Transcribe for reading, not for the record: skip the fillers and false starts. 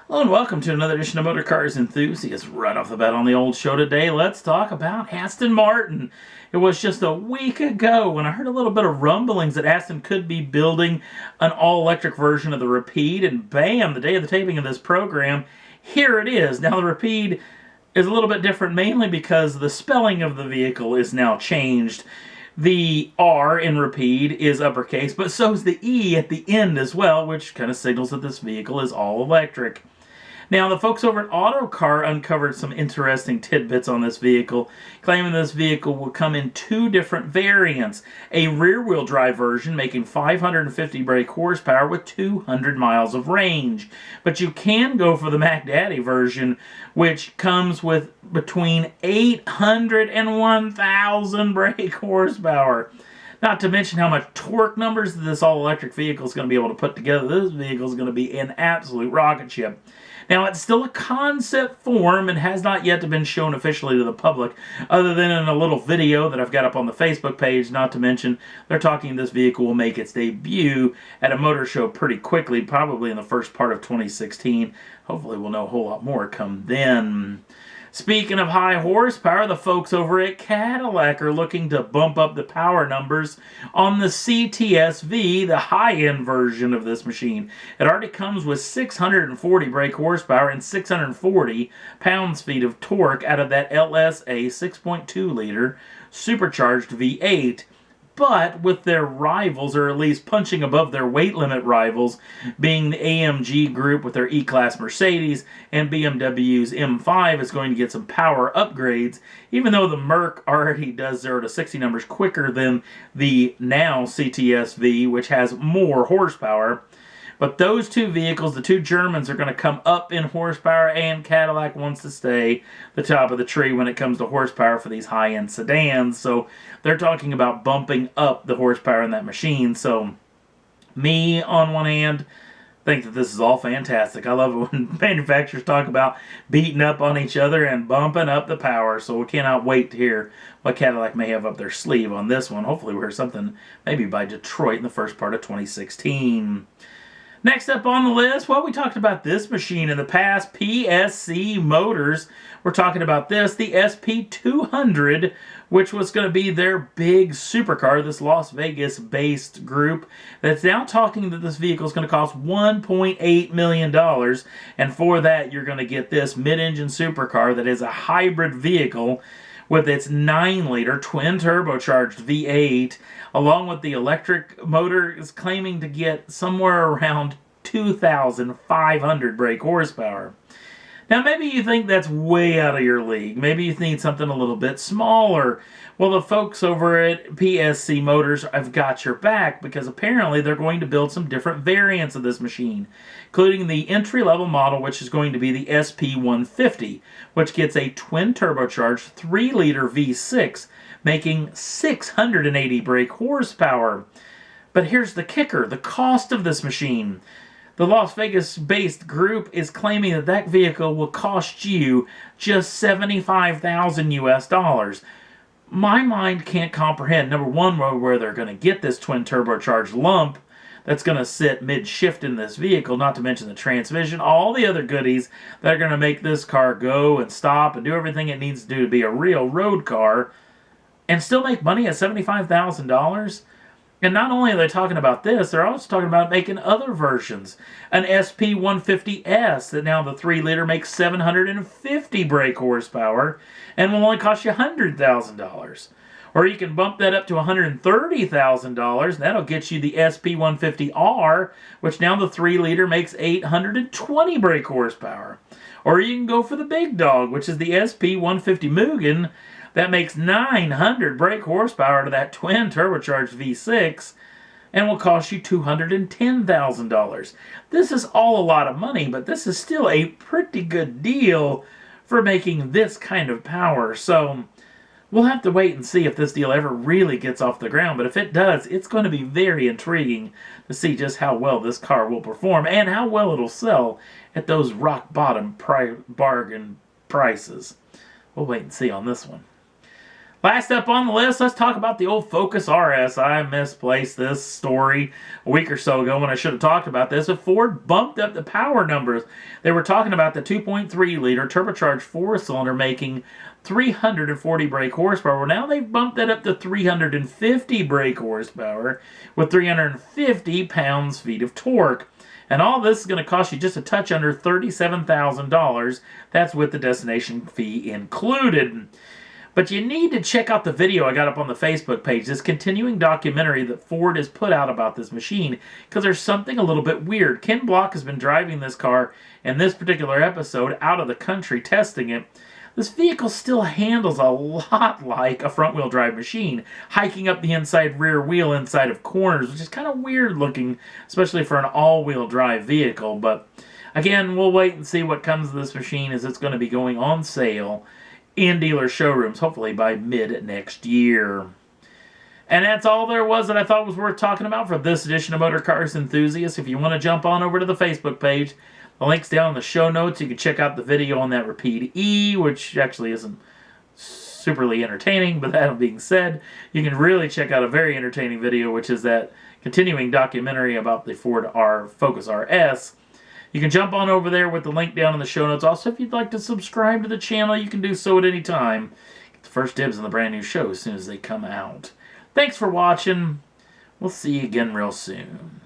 Hello and welcome to another edition of Motor Cars Enthusiasts. Right off the bat on the old show today, let's talk about Aston Martin. It was just a week ago when I heard a little bit of rumblings that Aston could be building an all-electric version of the RapidE, and bam, the day of the taping of this program, here it is. Now the RapidE is a little bit different mainly because the spelling of the vehicle is now changed. The R in RapidE is uppercase, but so is the E at the end as well, which kind of signals that this vehicle is all electric. Now, the folks over at Autocar uncovered some interesting tidbits on this vehicle, claiming this vehicle will come in two different variants. A rear-wheel drive version making 550 brake horsepower with 200 miles of range. But you can go for the Mac Daddy version, which comes with between 800 and 1,000 brake horsepower. Not to mention how much torque numbers this all-electric vehicle is going to be able to put together. This vehicle is going to be an absolute rocket ship. Now, it's still a concept form and has not yet been shown officially to the public, other than in a little video that I've got up on the Facebook page. Not to mention, they're talking this vehicle will make its debut at a motor show pretty quickly, probably in the first part of 2016. Hopefully, we'll know a whole lot more come then. Speaking of high horsepower, the folks over at Cadillac are looking to bump up the power numbers on the CTS-V, the high-end version of this machine. It already comes with 640 brake horsepower and 640 pounds-feet of torque out of that LSA 6.2-liter supercharged V8. But with their rivals, or at least punching above their weight limit rivals, being the AMG group with their E-Class Mercedes and BMW's M5 is going to get some power upgrades, even though the Merc already does 0 to 60 numbers quicker than the now CTS-V, which has more horsepower. But those two vehicles, the two Germans, are going to come up in horsepower, and Cadillac wants to stay the top of the tree when it comes to horsepower for these high-end sedans. So they're talking about bumping up the horsepower in that machine. So me, on one hand, think that this is all fantastic. I love it when manufacturers talk about beating up on each other and bumping up the power. So we cannot wait to hear what Cadillac may have up their sleeve on this one. Hopefully we'll hear something maybe by Detroit in the first part of 2016. Next up on the list, well, we talked about this machine in the past, PSC Motors. We're talking about this, the SP200, which was going to be their big supercar, this Las Vegas-based group, that's now talking that this vehicle is going to cost $1.8 million. And for that, you're going to get this mid-engine supercar that is a hybrid vehicle with its 9-liter twin-turbocharged V8, along with the electric motor, is claiming to get somewhere around 2,500 brake horsepower. Now, maybe you think that's way out of your league. Maybe you need something a little bit smaller. Well, the folks over at PSC Motors have got your back, because apparently they're going to build some different variants of this machine, including the entry-level model, which is going to be the SP150, which gets a twin-turbocharged 3-liter V6, making 680 brake horsepower. But here's the kicker, the cost of this machine. The Las Vegas-based group is claiming that that vehicle will cost you just $75,000 US. My mind can't comprehend, number one, where they're going to get this twin-turbocharged lump that's going to sit mid-shift in this vehicle, not to mention the transmission, all the other goodies that are going to make this car go and stop and do everything it needs to do to be a real road car, and still make money at $75,000. And not only are they talking about this, they're also talking about making other versions. An SP150S that now the 3-liter makes 750 brake horsepower and will only cost you $100,000. Or you can bump that up to $130,000, and that'll get you the SP150R, which now the 3-liter makes 820 brake horsepower. Or you can go for the big dog, which is the SP150 Mugen, that makes 900 brake horsepower to that twin turbocharged V6 and will cost you $210,000. This is all a lot of money, but this is still a pretty good deal for making this kind of power. So we'll have to wait and see if this deal ever really gets off the ground. But if it does, it's going to be very intriguing to see just how well this car will perform and how well it'll sell at those rock bottom bargain prices. We'll wait and see on this one. Last up on the list, let's talk about the old Focus RS. I misplaced this story a week or so ago when I should have talked about this. But Ford bumped up the power numbers. They were talking about the 2.3-liter turbocharged four-cylinder making 340 brake horsepower. Well, now they've bumped that up to 350 brake horsepower with 350 pounds-feet of torque. And all this is going to cost you just a touch under $37,000. That's with the destination fee included. But you need to check out the video I got up on the Facebook page, this continuing documentary that Ford has put out about this machine, because there's something a little bit weird. Ken Block has been driving this car in this particular episode out of the country testing it. This vehicle still handles a lot like a front-wheel drive machine, hiking up the inside rear wheel inside of corners, which is kind of weird looking, especially for an all-wheel drive vehicle. But again, we'll wait and see what comes of this machine, as it's going to be going on sale in dealer showrooms, hopefully by mid next year. And that's all there was that I thought was worth talking about for this edition of Motor Cars Enthusiasts. If you want to jump on over to the Facebook page, the link's down in the show notes. You can check out the video on that RapidE, which actually isn't superly entertaining, but that being said, you can really check out a very entertaining video, which is that continuing documentary about the Ford Focus RS. You can jump on over there with the link down in the show notes. Also, if you'd like to subscribe to the channel, you can do so at any time. Get the first dibs on the brand new show as soon as they come out. Thanks for watching. We'll see you again real soon.